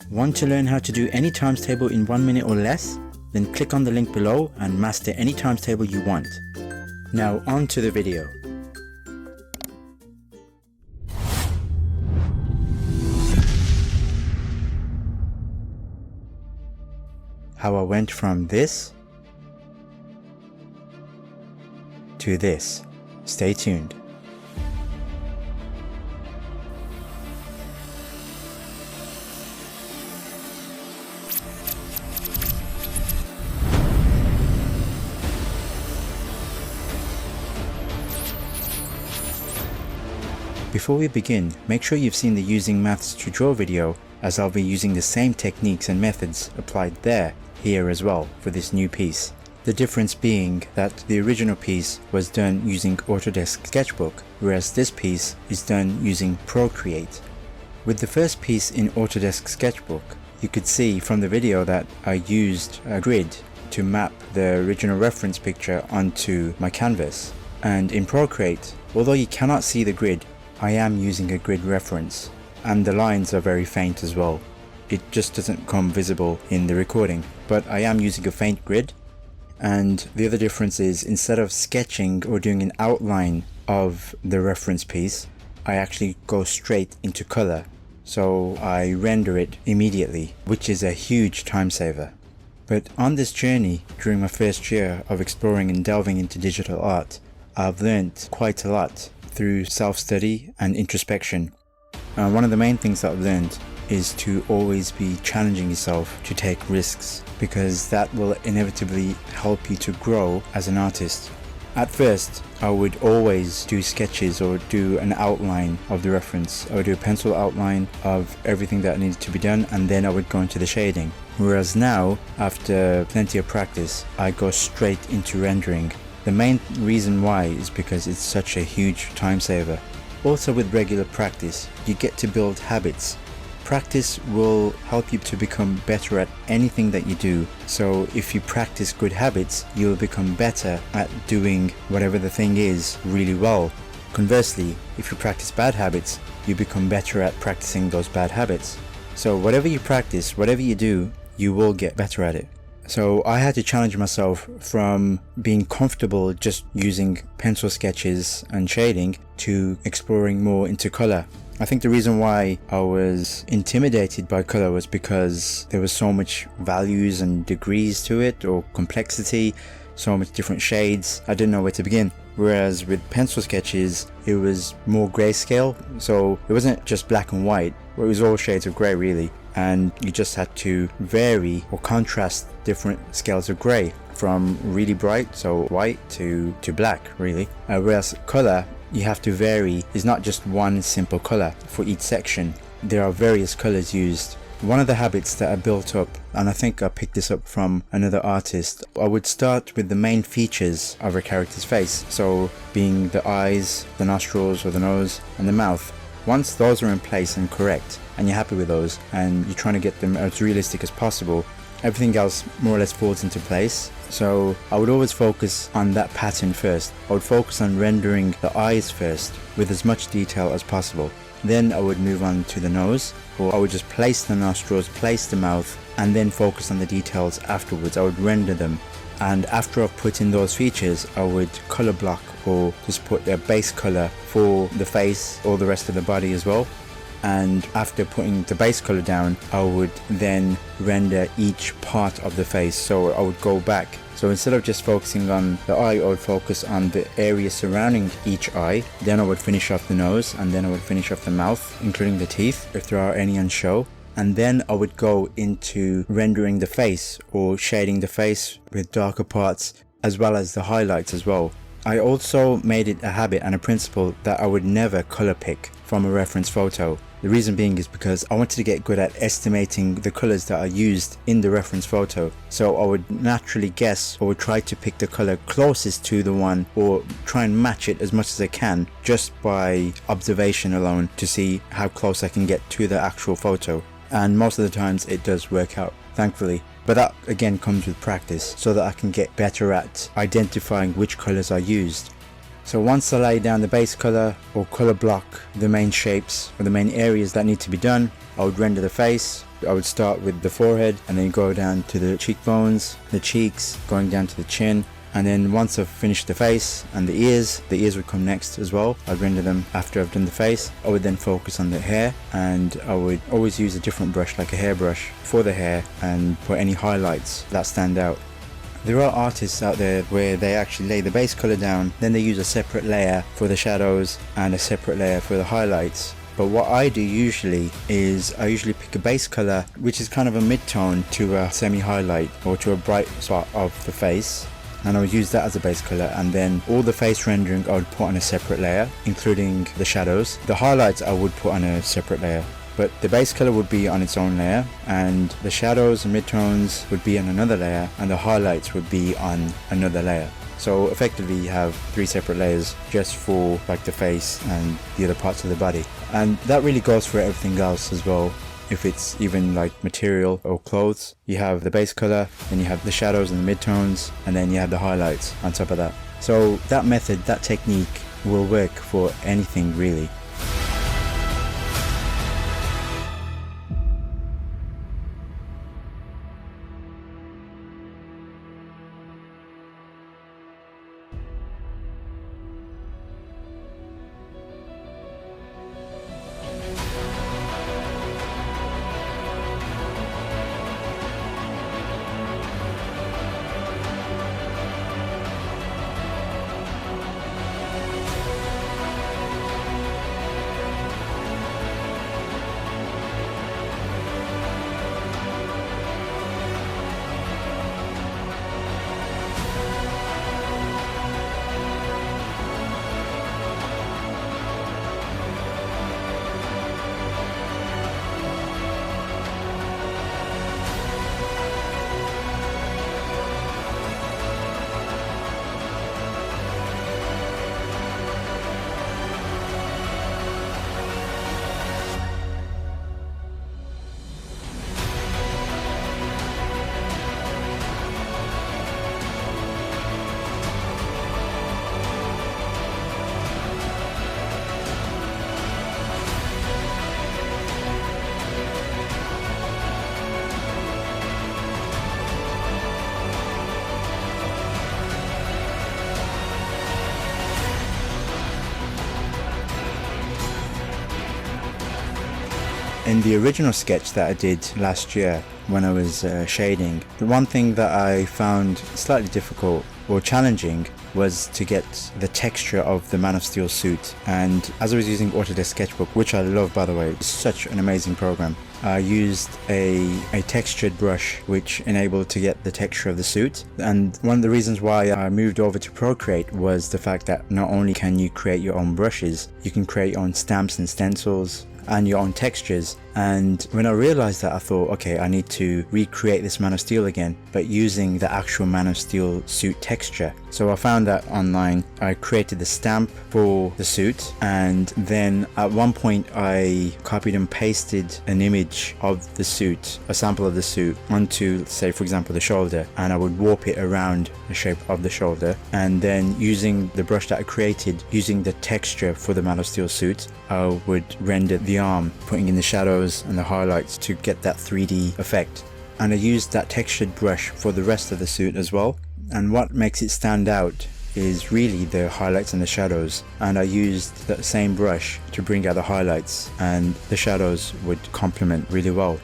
Want to learn how to do any times table in 1 minute or less? Then click on the link below and master any times table you want. Now on to the video. How I went from this to this. Stay tuned. Before we begin, make sure you've seen the Using Maths to Draw video, as I'll be using the same techniques and methods applied there, here as well, for this new piece. The difference being that the original piece was done using Autodesk Sketchbook, whereas this piece is done using Procreate. With the first piece in Autodesk Sketchbook, you could see from the video that I used a grid to map the original reference picture onto my canvas. And in Procreate, although you cannot see the grid, I am using a grid reference, and the lines are very faint as well. It just doesn't come visible in the recording, but I am using a faint grid. And the other difference is, instead of sketching or doing an outline of the reference piece, I actually go straight into color. So I render it immediately, which is a huge time saver. But on this journey, during my first year of exploring and delving into digital art, I've learned quite a lot through self-study and introspection. One of the main things that I've learned is to always be challenging yourself to take risks, because that will inevitably help you to grow as an artist. At first, I would always do sketches or do an outline of the reference. I would do a pencil outline of everything that needed to be done, and then I would go into the shading. Whereas now, after plenty of practice, I go straight into rendering. The main reason why is because it's such a huge time saver. Also, with regular practice, you get to build habits. Practice will help you to become better at anything that you do. So if you practice good habits, you'll become better at doing whatever the thing is really well. Conversely, if you practice bad habits, you become better at practicing those bad habits. So whatever you practice, whatever you do, you will get better at it. So I had to challenge myself from being comfortable just using pencil sketches and shading to exploring more into color. I think the reason why I was intimidated by color was because there was so much values and degrees to it, or complexity, so much different shades. I didn't know where to begin. Whereas with pencil sketches, it was more grayscale, so it wasn't just black and white, it was all shades of gray really. And you just had to vary or contrast different scales of grey, from really bright, so white, to black really. Whereas color, you have to vary. It's not just one simple color for each section. There are various colors used. One of the habits that I built up, and I think I picked this up from another artist, I would start with the main features of a character's face, so being the eyes, the nostrils or the nose, and the mouth. Once those are in place and correct, and you're happy with those, and you're trying to get them as realistic as possible, everything else more or less falls into place. So I would always focus on that pattern first. I would focus on rendering the eyes first with as much detail as possible. Then I would move on to the nose, or I would just place the nostrils, place the mouth, and then focus on the details afterwards. I would render them. And after I've put in those features, I would color block or just put a base color for the face or the rest of the body as well. And after putting the base color down, I would then render each part of the face. So I would go back. So instead of just focusing on the eye, I would focus on the area surrounding each eye. Then I would finish off the nose, and then I would finish off the mouth, including the teeth, if there are any on show. And then I would go into rendering the face, or shading the face with darker parts, as well as the highlights as well. I also made it a habit and a principle that I would never color pick from a reference photo. The reason being is because I wanted to get good at estimating the colors that are used in the reference photo. So I would naturally guess, or would try to pick the color closest to the one, or try and match it as much as I can just by observation alone, to see how close I can get to the actual photo. And most of the times it does work out, thankfully. But that again comes with practice, so that I can get better at identifying which colors are used. So once I lay down the base color or color block the main shapes or the main areas that need to be done, I would render the face, I would start with the forehead and then go down to the cheekbones, the cheeks, going down to the chin. And then once I've finished the face and the ears would come next as well. I'd render them after I've done the face. I would then focus on the hair, and I would always use a different brush, like a hairbrush, for the hair and put any highlights that stand out. There are artists out there where they actually lay the base color down, then they use a separate layer for the shadows and a separate layer for the highlights. But what I do usually is I usually pick a base color which is kind of a mid-tone to a semi-highlight or to a bright spot of the face, and I would use that as a base color, and then all the face rendering I would put on a separate layer, including the shadows. The highlights I would put on a separate layer, but the base color would be on its own layer, and the shadows and midtones would be on another layer, and the highlights would be on another layer. So effectively you have 3 separate layers just for like the face and the other parts of the body. And that really goes for everything else as well. If it's even like material or clothes, you have the base color, then you have the shadows and the midtones, and then you have the highlights on top of that. So that method, that technique will work for anything really. In the original sketch that I did last year when I was shading, the one thing that I found slightly difficult or challenging was to get the texture of the Man of Steel suit. And as I was using Autodesk Sketchbook, which I love by the way, it's such an amazing program, I used a textured brush which enabled to get the texture of the suit. And one of the reasons why I moved over to Procreate was the fact that not only can you create your own brushes, you can create your own stamps and stencils and your own textures. And when I realized that, I thought, okay, I need to recreate this Man of Steel again, but using the actual Man of Steel suit texture. So I found that online. I created the stamp for the suit, and then at one point I copied and pasted an image of the suit, a sample of the suit, onto, say for example, the shoulder, and I would warp it around the shape of the shoulder, and then using the brush that I created, using the texture for the Man of Steel suit, I would render the arm, putting in the shadows and the highlights to get that 3D effect. And I used that textured brush for the rest of the suit as well. And what makes it stand out is really the highlights and the shadows. And I used that same brush to bring out the highlights, and the shadows would complement really well.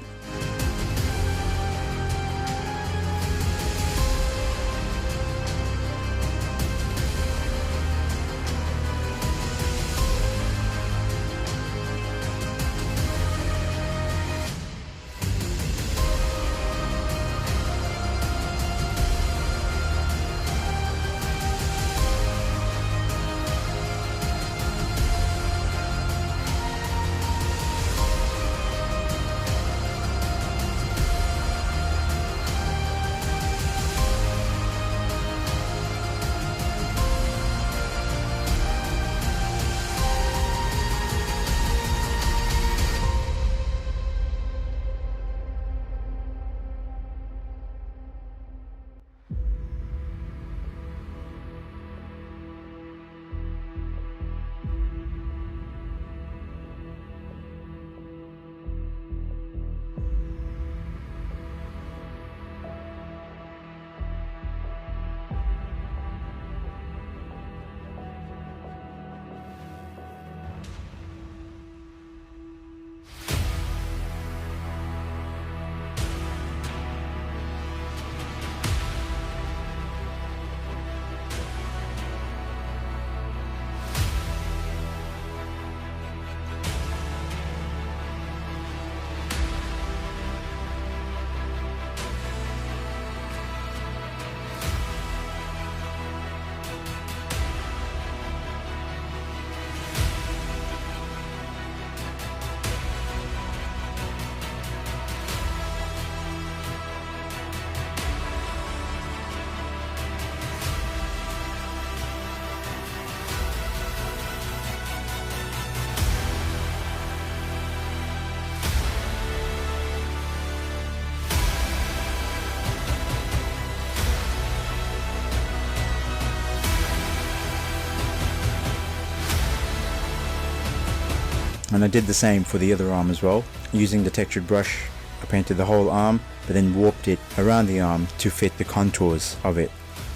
And I did the same for the other arm as well. Using the textured brush, I painted the whole arm, but then warped it around the arm to fit the contours of it.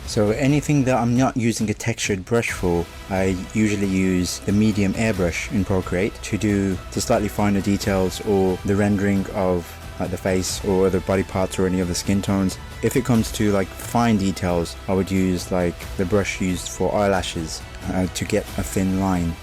So anything that I'm not using a textured brush for, I usually use the medium airbrush in Procreate to slightly finer details or the rendering of like the face or other body parts or any other skin tones. If it comes to like fine details, I would use like the brush used for eyelashes to get a thin line.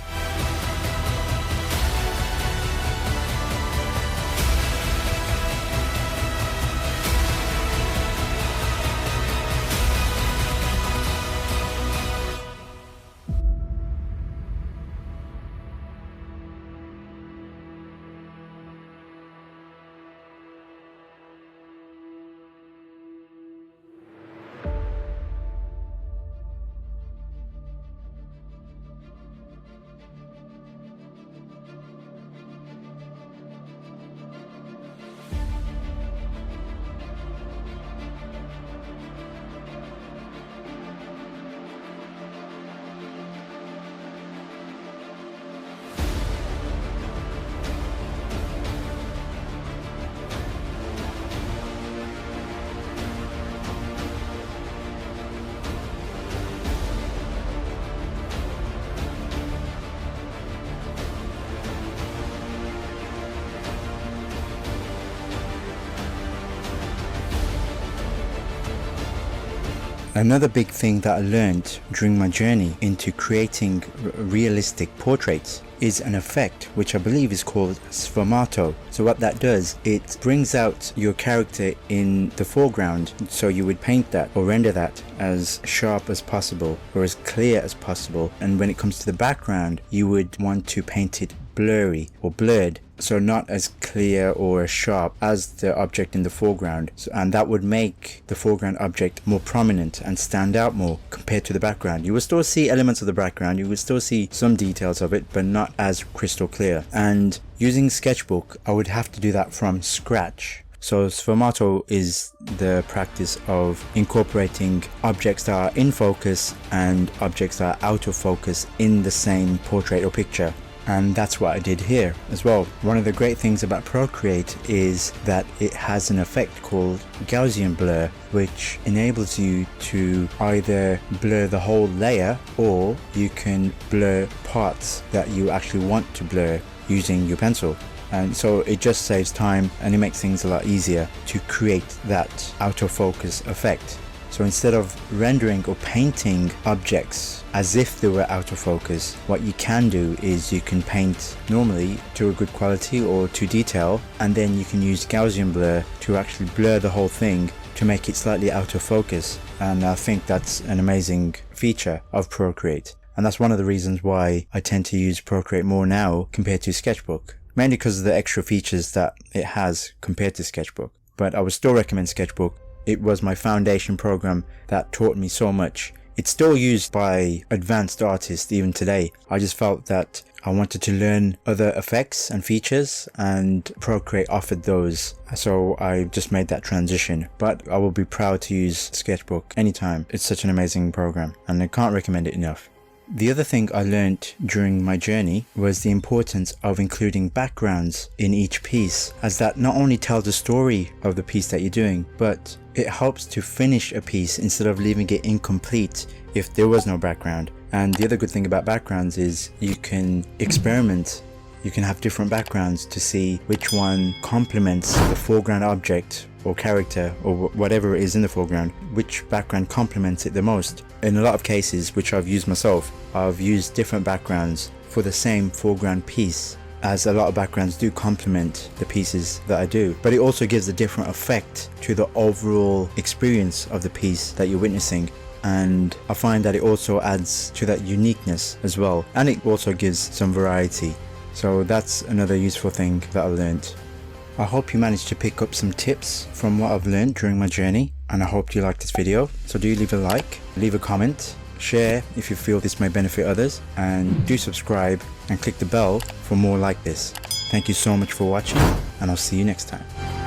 Another big thing that I learned during my journey into creating realistic portraits is an effect which I believe is called sfumato. So what that does, it brings out your character in the foreground, so you would paint that or render that as sharp as possible or as clear as possible, and when it comes to the background you would want to paint it blurry or blurred, so not as clear or as sharp as the object in the foreground, and that would make the foreground object more prominent and stand out more compared to the background. You will still see elements of the background, you will still see some details of it, but not as crystal clear. And using Sketchbook, I would have to do that from scratch. So sfumato is the practice of incorporating objects that are in focus and objects that are out of focus in the same portrait or picture. And that's what I did here as well. One of the great things about Procreate is that it has an effect called Gaussian blur, which enables you to either blur the whole layer or you can blur parts that you actually want to blur using your pencil. And so it just saves time and it makes things a lot easier to create that out of focus effect. So instead of rendering or painting objects as if they were out of focus, what you can do is you can paint normally to a good quality or to detail, and then you can use Gaussian blur to actually blur the whole thing to make it slightly out of focus. And I think that's an amazing feature of Procreate. And that's one of the reasons why I tend to use Procreate more now compared to Sketchbook. Mainly because of the extra features that it has compared to Sketchbook. But I would still recommend Sketchbook. It was my foundation program that taught me so much. It's still used by advanced artists even today. I just felt that I wanted to learn other effects and features, and Procreate offered those. So I just made that transition. But I will be proud to use Sketchbook anytime. It's such an amazing program and I can't recommend it enough. The other thing I learned during my journey was the importance of including backgrounds in each piece, as that not only tells the story of the piece that you're doing, but it helps to finish a piece instead of leaving it incomplete if there was no background. And the other good thing about backgrounds is you can experiment. You can have different backgrounds to see which one complements the foreground object or character or whatever it is in the foreground, which background complements it the most. In a lot of cases, which I've used myself, I've used different backgrounds for the same foreground piece, as a lot of backgrounds do complement the pieces that I do, but it also gives a different effect to the overall experience of the piece that you're witnessing. And I find that it also adds to that uniqueness as well, and it also gives some variety. So that's another useful thing that I learned. I hope you managed to pick up some tips from what I've learned during my journey, and I hope you liked this video. So do leave a like, leave a comment, share if you feel this may benefit others, and do subscribe and click the bell for more like this. Thank you so much for watching, and I'll see you next time.